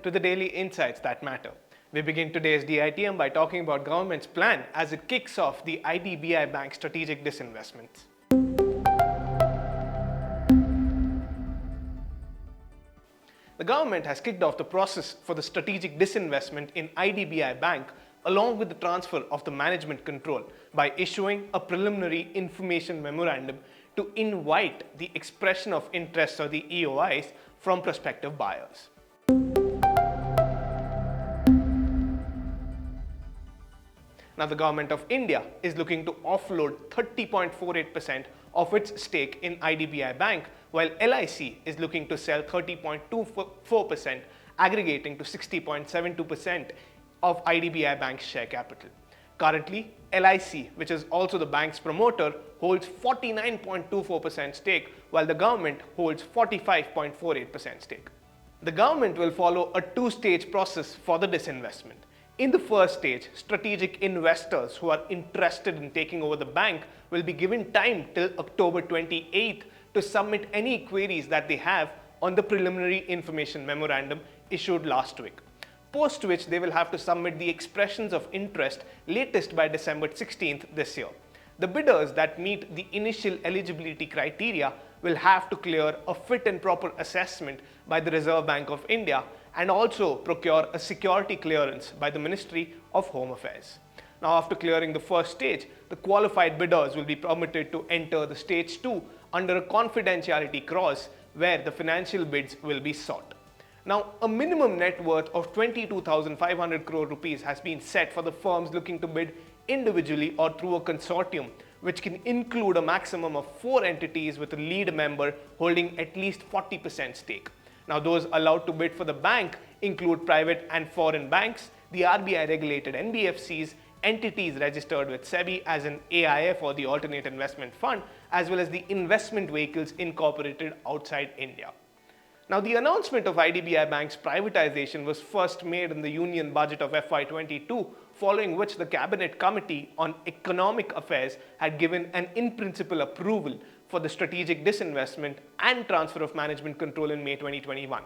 to the daily insights that matter. We begin today's DITM by talking about government's plan as it kicks off the IDBI Bank strategic disinvestments. The government has kicked off the process for the strategic disinvestment in IDBI Bank along with the transfer of the management control by issuing a preliminary information memorandum to invite the expression of interest or the EOIs from prospective buyers. Now, the government of India is looking to offload 30.48% of its stake in IDBI Bank, while LIC is looking to sell 30.24%, aggregating to 60.72% of IDBI Bank's share capital. Currently, LIC, which is also the bank's promoter, holds 49.24% stake, while the government holds 45.48% stake. The government will follow a two-stage process for the disinvestment. In the first stage, strategic investors who are interested in taking over the bank will be given time till October 28th to submit any queries that they have on the preliminary information memorandum issued last week, post which they will have to submit the expressions of interest latest by December 16th this year. The bidders that meet the initial eligibility criteria will have to clear a fit and proper assessment by the Reserve Bank of India and also procure a security clearance by the Ministry of Home Affairs. Now, after clearing the first stage, the qualified bidders will be permitted to enter the stage 2 under a confidentiality clause where the financial bids will be sought. Now, a minimum net worth of 22,500 crore rupees has been set for the firms looking to bid individually or through a consortium, which can include a maximum of 4 entities with a lead member holding at least 40% stake. Now, those allowed to bid for the bank include private and foreign banks, the RBI regulated NBFCs, entities registered with SEBI as an AIF or the Alternate Investment Fund, as well as the investment vehicles incorporated outside India. Now, the announcement of IDBI Bank's privatization was first made in the Union Budget of FY22, following which the Cabinet Committee on Economic Affairs had given an in-principle approval for the strategic disinvestment and transfer of management control in May 2021.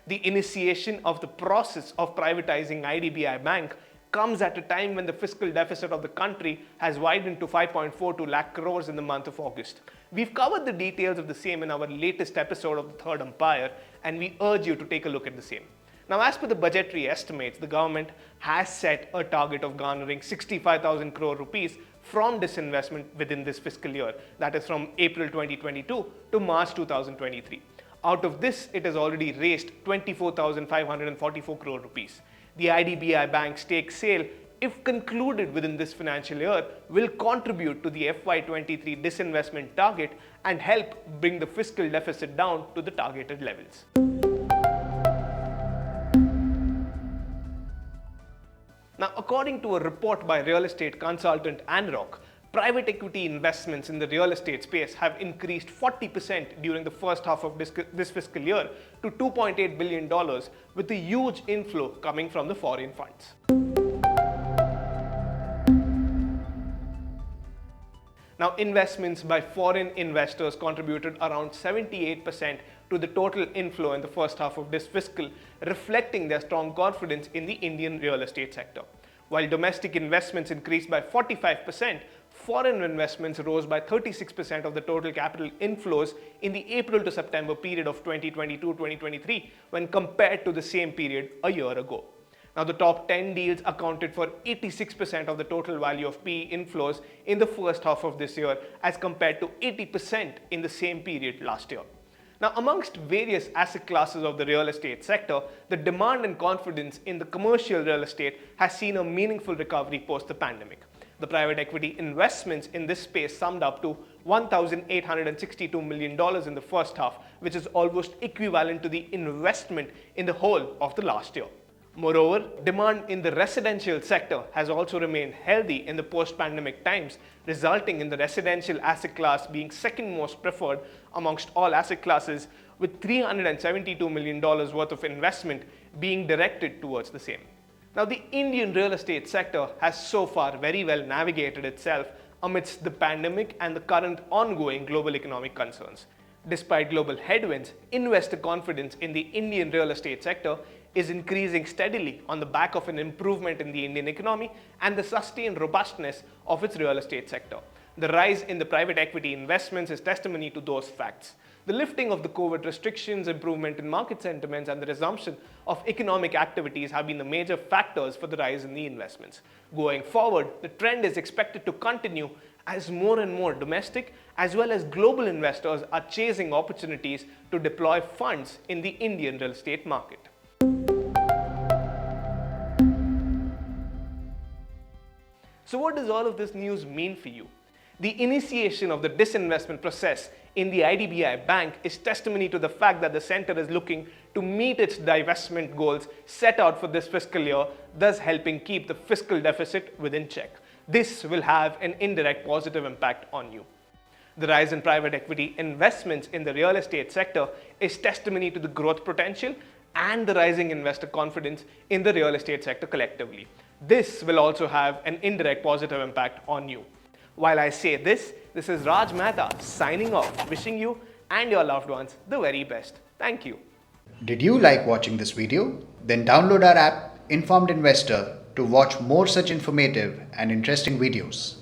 The initiation of the process of privatizing IDBI Bank comes at a time when the fiscal deficit of the country has widened to 5.42 lakh crores in the month of August. We've covered the details of the same in our latest episode of The Third Umpire, and we urge you to take a look at the same. Now, as per the budgetary estimates, the government has set a target of garnering 65,000 crore rupees from disinvestment within this fiscal year, that is from April 2022 to March 2023. Out of this, it has already raised 24,544 crore rupees. The IDBI Bank stake sale, if concluded within this financial year, will contribute to the FY23 disinvestment target and help bring the fiscal deficit down to the targeted levels. Now, according to a report by real estate consultant Anrock, private equity investments in the real estate space have increased 40% during the first half of this fiscal year to $2.8 billion, with a huge inflow coming from the foreign funds. Now, investments by foreign investors contributed around 78% to the total inflow in the first half of this fiscal, reflecting their strong confidence in the Indian real estate sector. While domestic investments increased by 45%, foreign investments rose by 36% of the total capital inflows in the April to September period of 2022-2023 when compared to the same period a year ago. Now, the top 10 deals accounted for 86% of the total value of PE inflows in the first half of this year as compared to 80% in the same period last year. Now, amongst various asset classes of the real estate sector, the demand and confidence in the commercial real estate has seen a meaningful recovery post the pandemic. The private equity investments in this space summed up to $1,862 million in the first half, which is almost equivalent to the investment in the whole of the last year. Moreover, demand in the residential sector has also remained healthy in the post-pandemic times, resulting in the residential asset class being second most preferred amongst all asset classes, with $372 million worth of investment being directed towards the same. Now, the Indian real estate sector has so far very well navigated itself amidst the pandemic and the current ongoing global economic concerns. Despite global headwinds, investor confidence in the Indian real estate sector is increasing steadily on the back of an improvement in the Indian economy and the sustained robustness of its real estate sector. The rise in the private equity investments is testimony to those facts. The lifting of the COVID restrictions, improvement in market sentiments, and the resumption of economic activities have been the major factors for the rise in the investments. Going forward, the trend is expected to continue as more and more domestic as well as global investors are chasing opportunities to deploy funds in the Indian real estate market. So what does all of this news mean for you? The initiation of the disinvestment process in the IDBI Bank is testimony to the fact that the center is looking to meet its divestment goals set out for this fiscal year, thus helping keep the fiscal deficit within check. This will have an indirect positive impact on you. The rise in private equity investments in the real estate sector is testimony to the growth potential and the rising investor confidence in the real estate sector collectively. This will also have an indirect positive impact on you. While I say this is Raj Mehta signing off, wishing you and your loved ones the very best. Thank you. Did you like watching this video? Then download our app Informed Investor to watch more such informative and interesting videos.